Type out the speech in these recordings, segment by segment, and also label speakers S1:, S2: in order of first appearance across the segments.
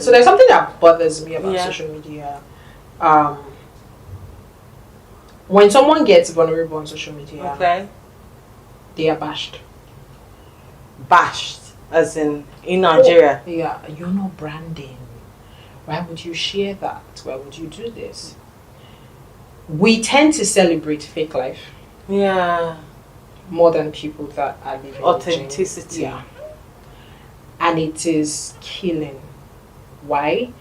S1: So there's something that bothers me about social media. When someone gets vulnerable on social media, they are bashed.
S2: Bashed, as in Nigeria.
S1: Oh, yeah, you're not branding. Why would you share that? Why would you do this? We tend to celebrate fake life.
S2: Yeah.
S1: More than people that are living
S2: authenticity.
S1: Yeah. And it is killing. Why?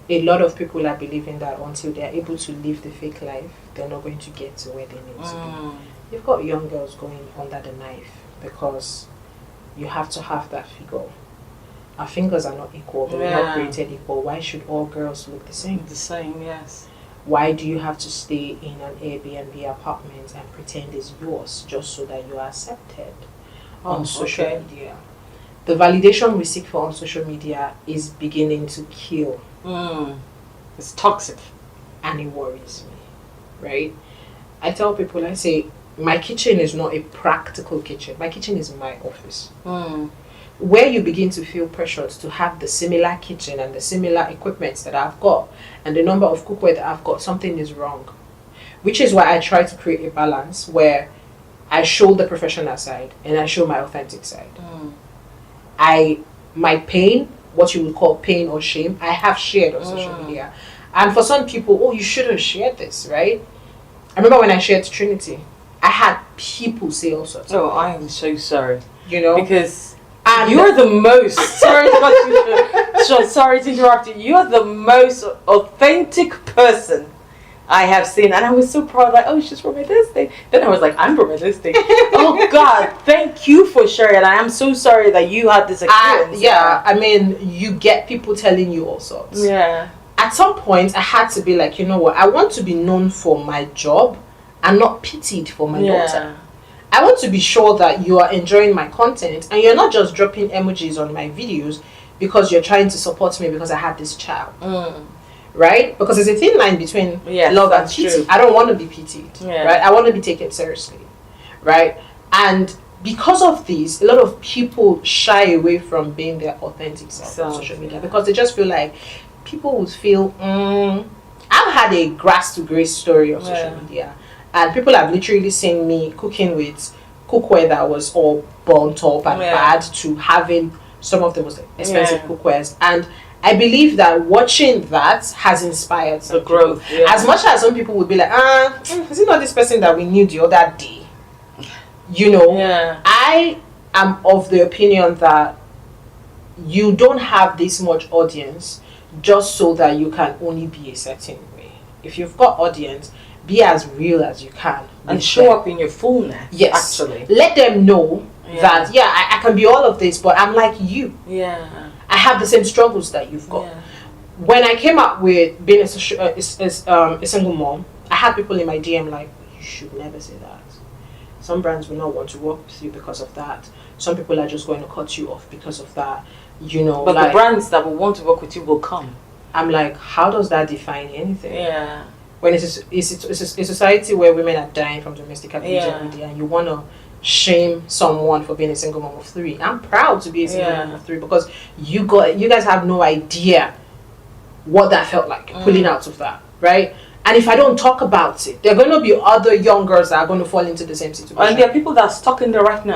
S1: A lot of people are believing that until they're able to live the fake life, they're not going to get to where they need to be. You've got young girls going under the knife because you have to have that figure. Our fingers are not equal. They're not created equal. Why should all girls look the same?
S2: The same, yes.
S1: Why do you have to stay in an Airbnb apartment and pretend it's yours just so that you are accepted on social media? The validation we seek for on social media is beginning to kill.
S2: It's toxic.
S1: And it worries me, right? I tell people, I say, my kitchen is not a practical kitchen. My kitchen is my office. Where you begin to feel pressured to have the similar kitchen and the similar equipment that I've got and the number of cookware that I've got, something is wrong. Which is why I try to create a balance where I show the professional side and I show my authentic side. My pain, what you would call pain or shame, I have shared on social media. And for some people, you should have shared this, right? I remember when I shared Trinity, I had people say all sorts of things.
S2: I am so sorry.
S1: You know?
S2: Because you're the most, sorry to interrupt you, you're the most authentic person I have seen. And I was so proud, like, she's from this thing. Then I was like, I'm from this thing. Oh God, thank you for sharing. And I am so sorry that you had this experience.
S1: I mean, you get people telling you all sorts.
S2: Yeah.
S1: At some point, I had to be like, you know what, I want to be known for my job and not pitied for my daughter. I want to be sure that you are enjoying my content and you're not just dropping emojis on my videos because you're trying to support me because I had this child. Right? Because there's a thin line between love and pity. True. I don't want to be pitied. Right? I want to be taken seriously. Right? And because of this, a lot of people shy away from being their authentic self on social media because they just feel like people would feel, I've had a grass to grace story on social media. And people have literally seen me cooking with cookware that was all burnt up and bad to having some of the most expensive cookwares. And I believe that watching that has inspired some growth. As much as some people would be like, is it not this person that we knew the other day? You know, I am of the opinion that you don't have this much audience just so that you can only be a certain way. If you've got audience, be as real as you can.
S2: And show up in your fullness.
S1: Yes.
S2: Actually.
S1: Let them know that, I can be all of this, but I'm like you.
S2: Yeah.
S1: I have the same struggles that you've got. When I came up with being a single mom, I had people in my DM like, you should never say that. Some brands will not want to work with you because of that. Some people are just going to cut you off because of that. You know,
S2: but the brands that will want to work with you will come.
S1: I'm like, how does that define anything?
S2: Yeah.
S1: When it's a society where women are dying from domestic abuse every day, and you want to shame someone for being a single mom of 3. I'm proud to be a single mom of 3 because you guys have no idea what that felt like pulling out of that, right? And if I don't talk about it, there are going to be other young girls that are going to fall into the same situation.
S2: And there are people that are stuck in there right now.